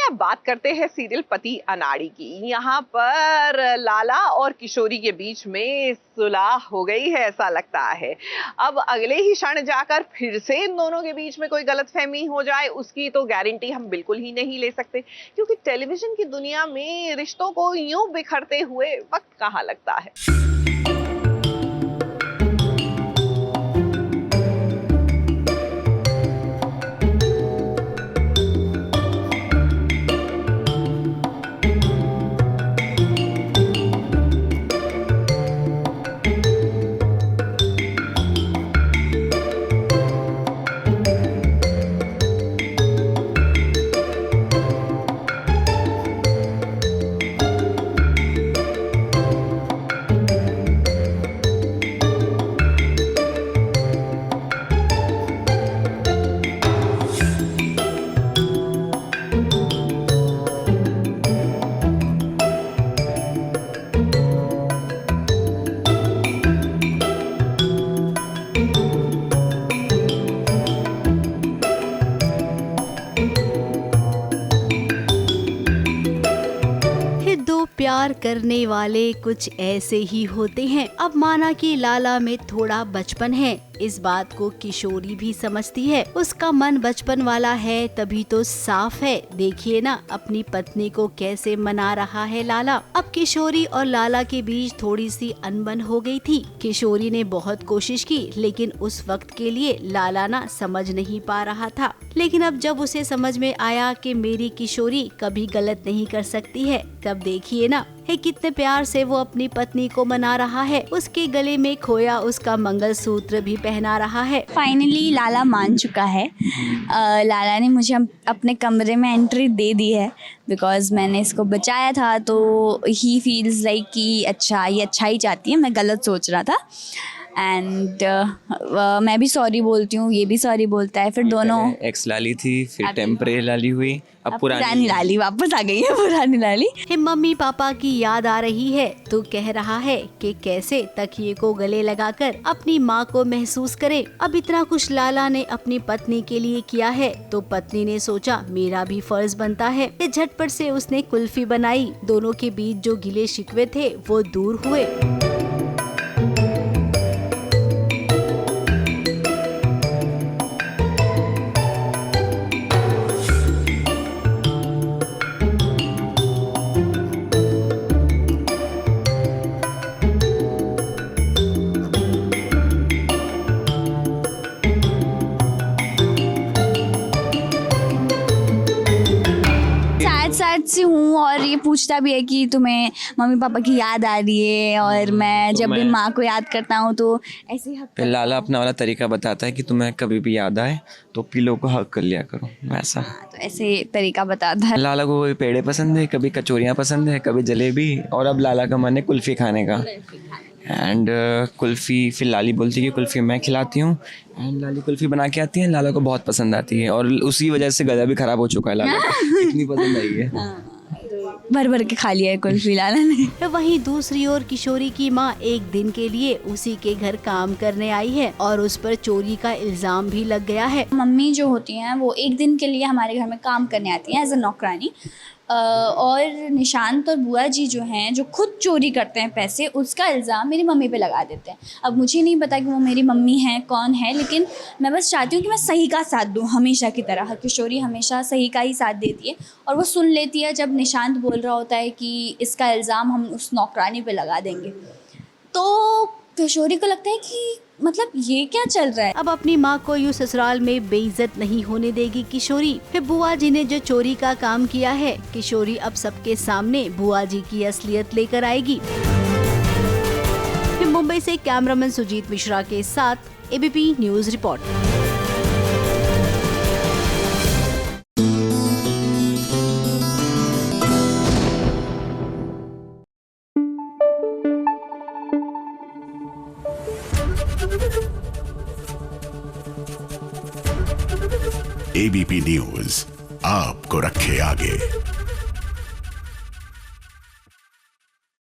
अब बात करते हैं सीरियल पति अनाड़ी की। यहाँ पर लाला और किशोरी के बीच में सुलह हो गई है ऐसा लगता है। अब अगले ही क्षण जाकर फिर से इन दोनों के बीच में कोई गलतफहमी हो जाए उसकी तो गारंटी हम बिल्कुल ही नहीं ले सकते, क्योंकि टेलीविजन की दुनिया में रिश्तों को यूं बिखरते हुए वक्त कहाँ लगता है। प्यार करने वाले कुछ ऐसे ही होते हैं। अब माना कि लाला में थोड़ा बचपन है, इस बात को किशोरी भी समझती है। उसका मन बचपन वाला है तभी तो साफ है। देखिए ना अपनी पत्नी को कैसे मना रहा है लाला। अब किशोरी और लाला के बीच थोड़ी सी अनबन हो गई थी। किशोरी ने बहुत कोशिश की लेकिन उस वक्त के लिए लाला ना समझ नहीं पा रहा था। लेकिन अब जब उसे समझ में आया कि मेरी किशोरी कभी गलत नहीं कर सकती है, तब देखिए ना कितने प्यार से वो अपनी पत्नी को मना रहा है। उसके गले में खोया उसका मंगलसूत्र भी पहना रहा है। फाइनली लाला मान चुका है। लाला ने मुझे अपने कमरे में एंट्री दे दी है बिकॉज मैंने इसको बचाया था, तो ही फील्स लाइक कि अच्छा ये अच्छा ही चाहती है, मैं गलत सोच रहा था। एंड मैं भी सॉरी बोलती हूँ, ये भी सॉरी बोलता है। फिर दोनों एक्स लाली थी, फिर टेम्परेरी लाली हुई, अब पुरानी लाली वापस आ गई है। पुरानी लाली मम्मी पापा की याद आ रही है तो कह रहा है कि कैसे तकिए को गले लगाकर अपनी माँ को महसूस करे। अब इतना कुछ लाला ने अपनी पत्नी के लिए किया है तो पत्नी ने सोचा मेरा भी फर्ज बनता है। झटपट से उसने कुल्फी बनाई। दोनों के बीच जो गिले शिकवे थे वो दूर हुए। सैड सी हूँ और ये पूछता भी है कि तुम्हें मम्मी पापा की याद आ रही है, और मैं जब भी माँ को याद करता हूँ तो ऐसे ही हक फिर लाला अपना वाला तरीका बताता है कि तुम्हें कभी भी याद आए तो पिलो को हक कर लिया करो, वैसा। तो ऐसे तरीका बताता है। लाला को पेड़े पसंद है, कभी कचौरियाँ पसंद है, कभी जलेबी, और अब लाला का मन है कुल्फी खाने का। एंड कुल्फ़ी फिर लाली बोलती है कि कुल्फ़ी मैं खिलाती हूँ, एंड लाली कुल्फ़ी बना के आती है। लाला को बहुत पसंद आती है और उसी वजह से गला भी ख़राब हो चुका है लाला का, इतनी पसंद आई है। भर भर के खा लिया है कुल्फी लाला ने। वहीं दूसरी ओर किशोरी की माँ एक दिन के लिए उसी के घर काम करने आई है और उस पर चोरी का इल्जाम भी लग गया है। मम्मी जो होती हैं वो एक दिन के लिए हमारे घर में काम करने आती हैं एज अ नौकरानी, और निशांत और बुआ जी जो हैं जो खुद चोरी करते हैं पैसे, उसका इल्ज़ाम मेरी मम्मी पे लगा देते हैं। अब मुझे नहीं पता कि वो मेरी मम्मी हैं कौन है, लेकिन मैं बस चाहती हूँ कि मैं सही का साथ दूँ हमेशा की तरह। किशोरी हमेशा सही का ही साथ देती है और वो सुन लेती है जब निशांत बोल रहा होता है कि इसका इल्ज़ाम हम उस नौकरानी पे लगा देंगे। तो किशोरी को लगता है कि मतलब ये क्या चल रहा है। अब अपनी माँ को यूँ ससुराल में बेइज्जत नहीं होने देगी किशोरी। फिर बुआ जी ने जो चोरी का काम किया है, किशोरी अब सबके सामने बुआ जी की असलियत लेकर आएगी। फिर मुंबई से कैमरामैन सुजीत मिश्रा के साथ ABP news report. ABP news आपको रखे आगे।